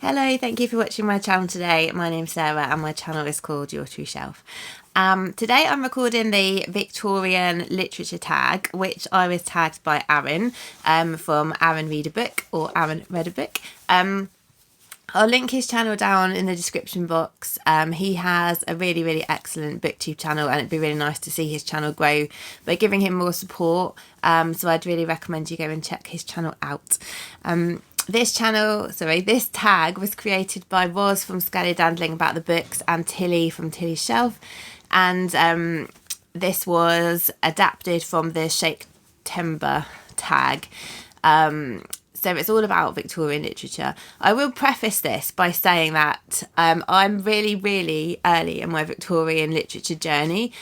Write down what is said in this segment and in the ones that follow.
Hello, thank you for watching my channel today. My name's Sarah and my channel is called Your True Shelf. Today I'm recording the Victorian literature tag, which I was tagged by Aaron from Aaron Read a Book or Aaron Read a Book. I'll link his channel down in the description box. He has a really excellent booktube channel and it'd be really nice to see his channel grow by giving him more support. So I'd really recommend you go and check his channel out. This tag was created by Ros from Scallydandling About the Books and Tilly from Tilly's Shelf. And this was adapted from the Shaketember tag. So it's all about Victorian literature. I will preface this by saying that I'm really early in my Victorian literature journey.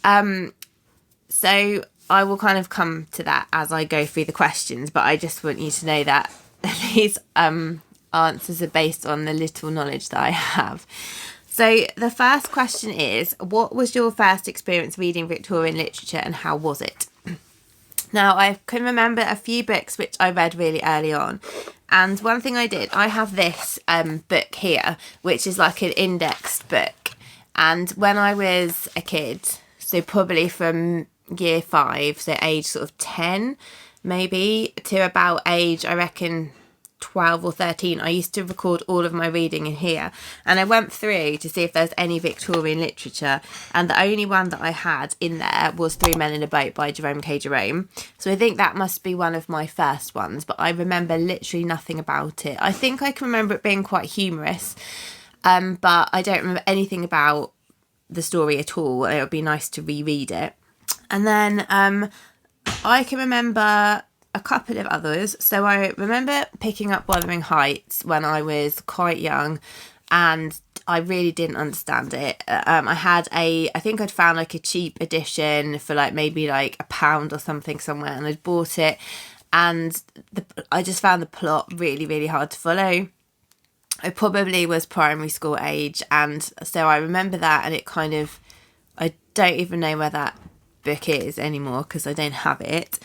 So I will kind of come to that as I go through the questions, but I just want you to know that these answers are based on the little knowledge that I have. So the first question is, what was your first experience reading Victorian literature and how was it? Now, I can remember a few books which I read really early on. And one thing I did, I have this book here, which is like an indexed book. And when I was a kid, so probably from year 5, so age sort of 10 maybe, to about age, I reckon, 12 or 13, I used to record all of my reading in here, and I went through to see if there's any Victorian literature, and the only one that I had in there was Three Men in a Boat by Jerome K. Jerome. So I think that must be one of my first ones, but I remember literally nothing about it. I think I can remember it being quite humorous, but I don't remember anything about the story at all. It would be nice to reread it. And then I can remember a couple of others. So I remember picking up Wuthering Heights when I was quite young, and I really didn't understand it. I think I'd found like a cheap edition for like maybe like £1 or something somewhere, and I'd bought it, and I just found the plot really hard to follow. I probably was primary school age, and so I remember that, and it kind of, I don't even know where that book is anymore because I don't have it.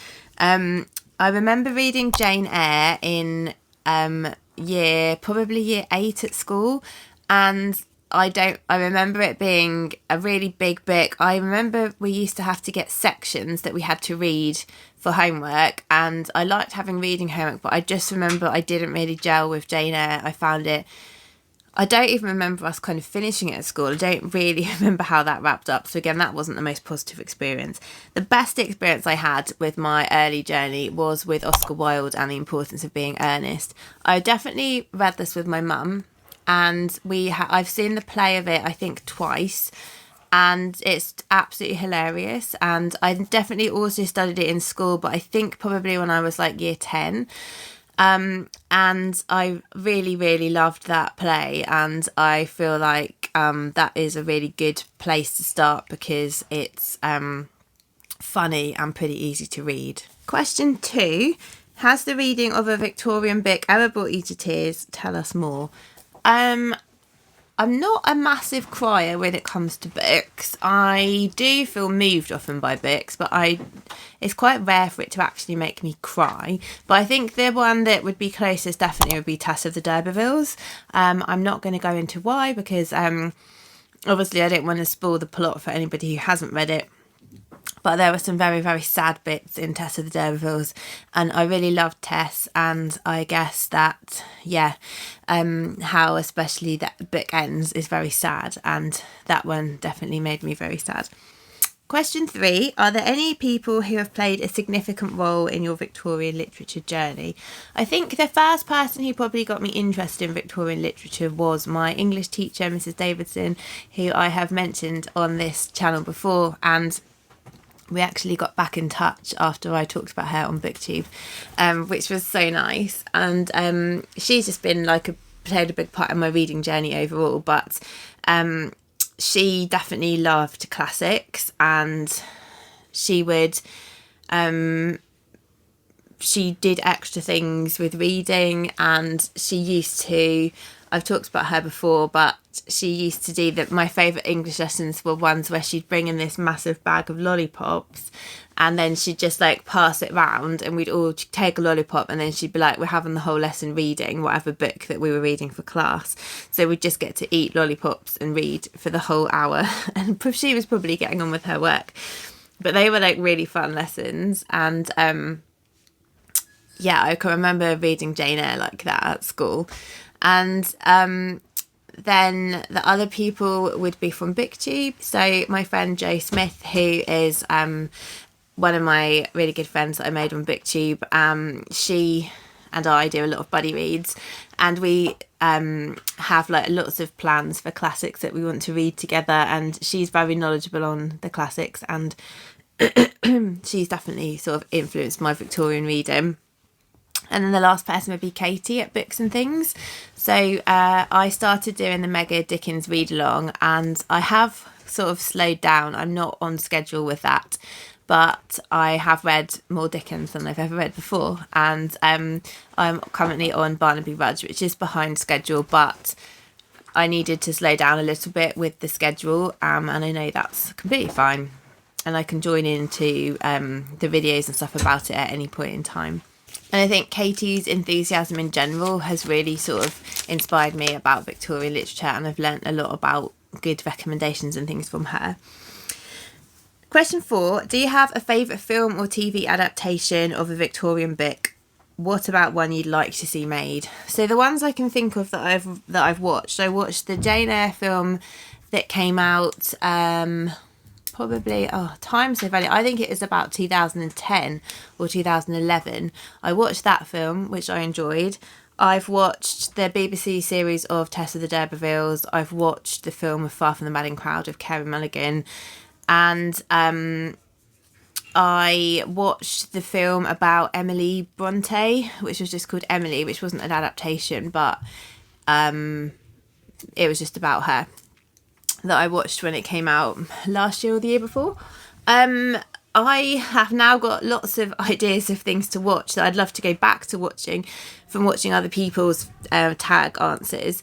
I remember reading Jane Eyre in probably year 8 at school, and I remember it being a really big book. I remember we used to have to get sections that we had to read for homework, and I liked having reading homework, but I just remember I didn't really gel with Jane Eyre. I don't even remember us kind of finishing it at school. I don't really remember how that wrapped up. So again, that wasn't the most positive experience. The best experience I had with my early journey was with Oscar Wilde and the Importance of Being Earnest. I definitely read this with my mum, and I've seen the play of it, I think, twice, and it's absolutely hilarious. And I definitely also studied it in school, but I think probably when I was like year 10. And I really loved that play, and I feel like that is a really good place to start because it's funny and pretty easy to read. Question 2. Has the reading of a Victorian book ever brought you to tears? Tell us more. I'm not a massive crier when it comes to books. I do feel moved often by books, but it's quite rare for it to actually make me cry. But I think the one that would be closest definitely would be Tess of the D'Urbervilles. I'm not going to go into why because obviously I don't want to spoil the plot for anybody who hasn't read it. But there were some very sad bits in Tess of the D'Urbervilles, and I really loved Tess, and I guess that, how especially that book ends is very sad, and that one definitely made me very sad. Question 3. Are there any people who have played a significant role in your Victorian literature journey? I think the first person who probably got me interested in Victorian literature was my English teacher, Mrs. Davidson, who I have mentioned on this channel before, and we actually got back in touch after I talked about her on BookTube, which was so nice. And she's just been played a big part in my reading journey overall. But she definitely loved classics, and she would she did extra things with reading, and she used to, I've talked about her before, but she used to do that. My favourite English lessons were ones where she'd bring in this massive bag of lollipops, and then she'd just like pass it round, and we'd all take a lollipop, and then she'd be like, we're having the whole lesson reading whatever book that we were reading for class. So we'd just get to eat lollipops and read for the whole hour. And she was probably getting on with her work, but they were like really fun lessons. And yeah, I can remember reading Jane Eyre like that at school. And then the other people would be from BookTube. So my friend Jo Smith, who is one of my really good friends that I made on BookTube, she and I do a lot of buddy reads, and we have like lots of plans for classics that we want to read together, and she's very knowledgeable on the classics, and she's definitely sort of influenced my Victorian reading. And then the last person would be Katie at Books and Things. So I started doing the Mega Dickens read along, and I have sort of slowed down. I'm not on schedule with that, but I have read more Dickens than I've ever read before. And I'm currently on Barnaby Rudge, which is behind schedule, but I needed to slow down a little bit with the schedule, and I know that's completely fine. And I can join into the videos and stuff about it at any point in time. And I think Katie's enthusiasm in general has really sort of inspired me about Victorian literature, and I've learnt a lot about good recommendations and things from her. Question 4. Do you have a favourite film or TV adaptation of a Victorian book? What about one you'd like to see made? So the ones I can think of that I've watched, I watched the Jane Eyre film that came out probably time so value. I think it is about 2010 or 2011. I watched that film, which I enjoyed. I've watched the BBC series of Tess of the D'Urbervilles. I've watched the film of Far from the Madding Crowd of Kerry Mulligan, and I watched the film about Emily Bronte, which was just called Emily, which wasn't an adaptation, but it was just about her, that I watched when it came out last year or the year before. I have now got lots of ideas of things to watch that I'd love to go back to watching from watching other people's tag answers.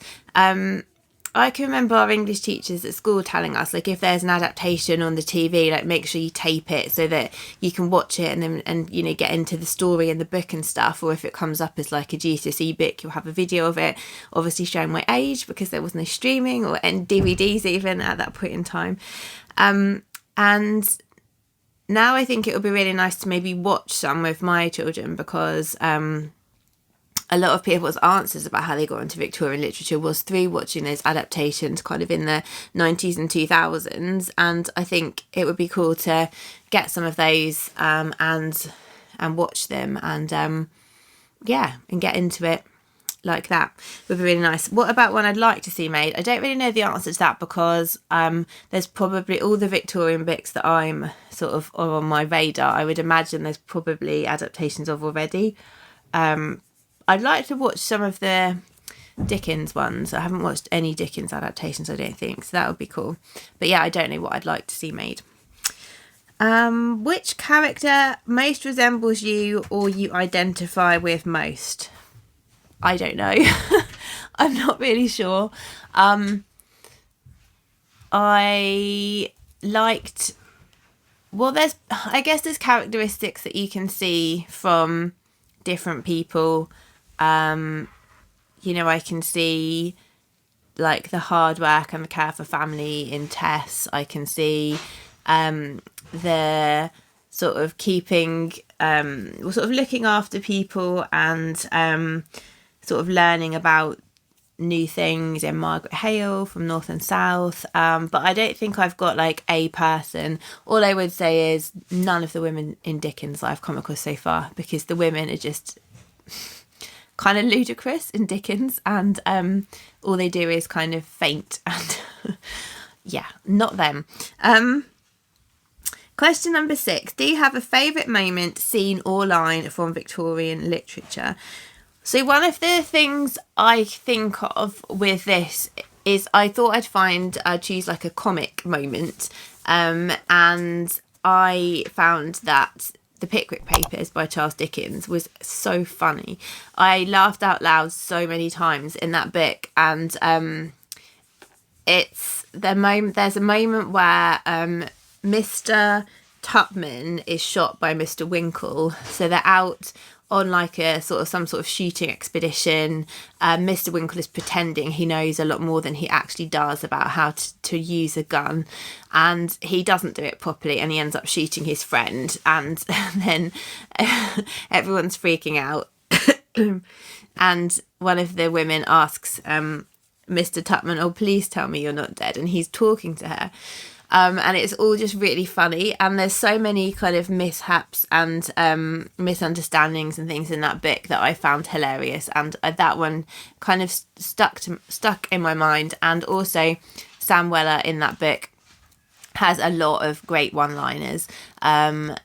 I can remember our English teachers at school telling us, like, if there's an adaptation on the TV, like, make sure you tape it so that you can watch it and you know, get into the story and the book and stuff. Or if it comes up as like a GCSE book, you'll have a video of it, obviously showing my age because there was no streaming or any DVDs even at that point in time. And now I think it would be really nice to maybe watch some with my children, because a lot of people's answers about how they got into Victorian literature was through watching those adaptations kind of in the 90s and 2000s. And I think it would be cool to get some of those and watch them and and get into it like that. Would be really nice. What about one I'd like to see made? I don't really know the answer to that, because there's probably all the Victorian books that I'm sort of on my radar, I would imagine there's probably adaptations of already. I'd like to watch some of the Dickens ones. I haven't watched any Dickens adaptations, I don't think, so that would be cool. But yeah, I don't know what I'd like to see made. Which character most resembles you or you identify with most? I don't know. I'm not really sure. I liked... Well, I guess there's characteristics that you can see from different people. You know, I can see like the hard work and the care for family in Tess. I can see the sort of keeping, sort of looking after people and sort of learning about new things in Margaret Hale from North and South. But I don't think I've got like a person. All I would say is none of the women in Dickens that I've come across so far, because the women are just kind of ludicrous in Dickens, and all they do is kind of faint, and yeah, not them. Question number 6. Do you have a favourite moment, scene or line from Victorian literature? So one of the things I think of with this is I thought I'd choose like a comic moment, and I found that The Pickwick Papers by Charles Dickens was so funny. I laughed out loud so many times in that book, and it's the moment. There's a moment where Mr. Tupman is shot by Mr. Winkle, so they're out on like a some sort of shooting expedition. Mr. Winkle is pretending he knows a lot more than he actually does about how to use a gun, and he doesn't do it properly, and he ends up shooting his friend, and then everyone's freaking out. And one of the women asks Mr. Tupman, "Oh, please tell me you're not dead," and he's talking to her. And it's all just really funny, and there's so many kind of mishaps and misunderstandings and things in that book that I found hilarious, and that one kind of stuck in my mind. And also Sam Weller in that book has a lot of great one-liners, and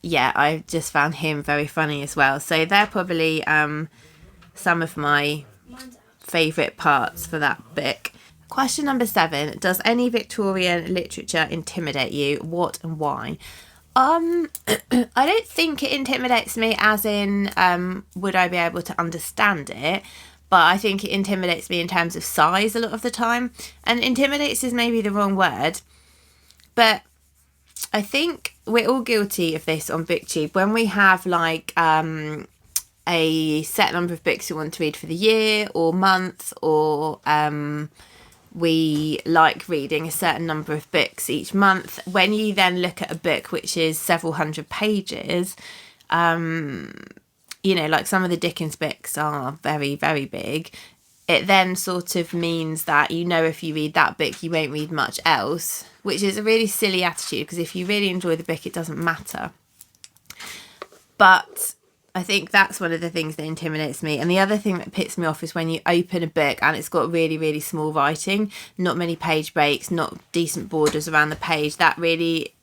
yeah, I just found him very funny as well. So they're probably some of my favourite parts for that book. Question number 7. Does any Victorian literature intimidate you? What and why? I don't think it intimidates me as in would I be able to understand it, but I think it intimidates me in terms of size a lot of the time. And intimidates is maybe the wrong word, but I think we're all guilty of this on BookTube when we have like a set number of books we want to read for the year or month, or we like reading a certain number of books each month. When you then look at a book which is several hundred pages, you know, like some of the Dickens books are very, very big, it then sort of means that, you know, if you read that book, you won't read much else, which is a really silly attitude, because if you really enjoy the book, it doesn't matter. But I think that's one of the things that intimidates me. And the other thing that pits me off is when you open a book and it's got really, really small writing, not many page breaks, not decent borders around the page. That really,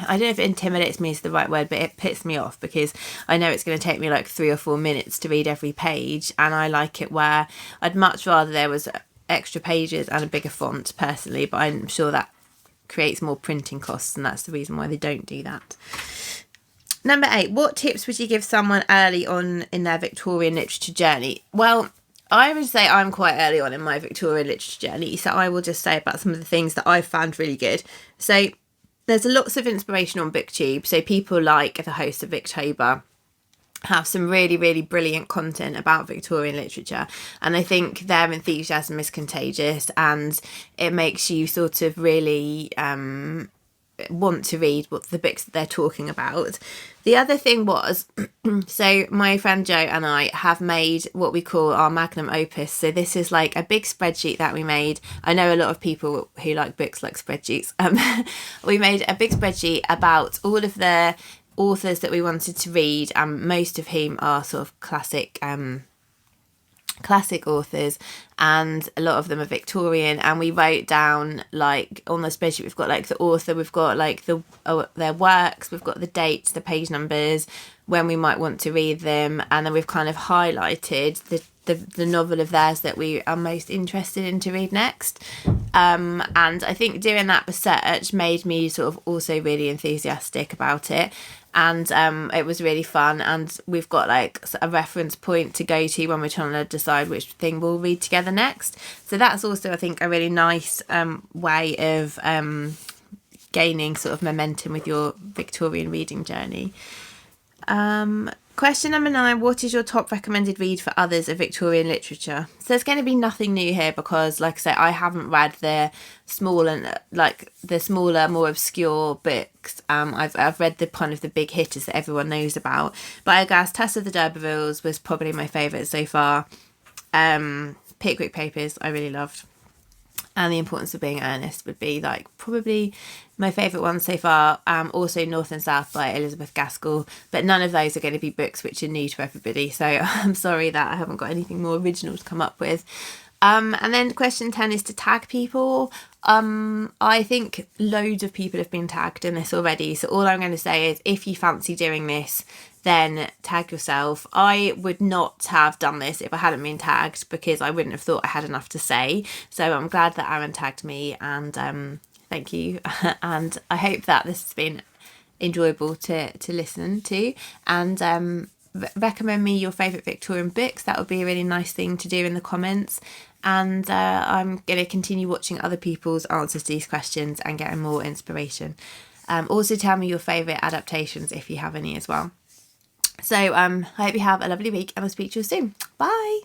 I don't know if intimidates me is the right word, but it pits me off, because I know it's going to take me like 3 or 4 minutes to read every page. And I like it where I'd much rather there was extra pages and a bigger font personally, but I'm sure that creates more printing costs, and that's the reason why they don't do that. Number 8, what tips would you give someone early on in their Victorian literature journey? Well, I would say I'm quite early on in my Victorian literature journey, so I will just say about some of the things that I've found really good. So there's lots of inspiration on BookTube. So people like the host of Victober have some really, really brilliant content about Victorian literature, and I think their enthusiasm is contagious, and it makes you sort of really want to read what the books that they're talking about. The other thing was, so my friend Jo and I have made what we call our magnum opus. So this is like a big spreadsheet that we made. I know a lot of people who like books like spreadsheets. We made a big spreadsheet about all of the authors that we wanted to read, and most of whom are sort of classic authors, and a lot of them are Victorian. And we wrote down, like, on the spreadsheet, we've got like the author, we've got like their works, we've got the dates, the page numbers, when we might want to read them, and then we've kind of highlighted the novel of theirs that we are most interested in to read next. And I think doing that research made me sort of also really enthusiastic about it, and it was really fun, and we've got like a reference point to go to when we're trying to decide which thing we'll read together next. So that's also, I think, a really nice way of gaining sort of momentum with your Victorian reading journey. Question number 9, what is your top recommended read for others of Victorian literature? So there's going to be nothing new here, because like I say, I haven't read the smaller, more obscure books. I've read the kind of the big hitters that everyone knows about, but I guess Tess of the D'Urbervilles was probably my favourite so far. Pickwick Papers I really loved, and The Importance of Being Earnest would be like probably my favourite one so far. Also North and South by Elizabeth Gaskell, but none of those are going to be books which are new to everybody, so I'm sorry that I haven't got anything more original to come up with. And then question 10 is to tag people. I think loads of people have been tagged in this already, so all I'm going to say is if you fancy doing this, then tag yourself. I would not have done this if I hadn't been tagged, because I wouldn't have thought I had enough to say. So I'm glad that Aaron tagged me, and thank you. And I hope that this has been enjoyable to listen to. And recommend me your favourite Victorian books. That would be a really nice thing to do in the comments. And I'm going to continue watching other people's answers to these questions and getting more inspiration. Also tell me your favourite adaptations if you have any as well. So I hope you have a lovely week, and I'll speak to you soon. Bye.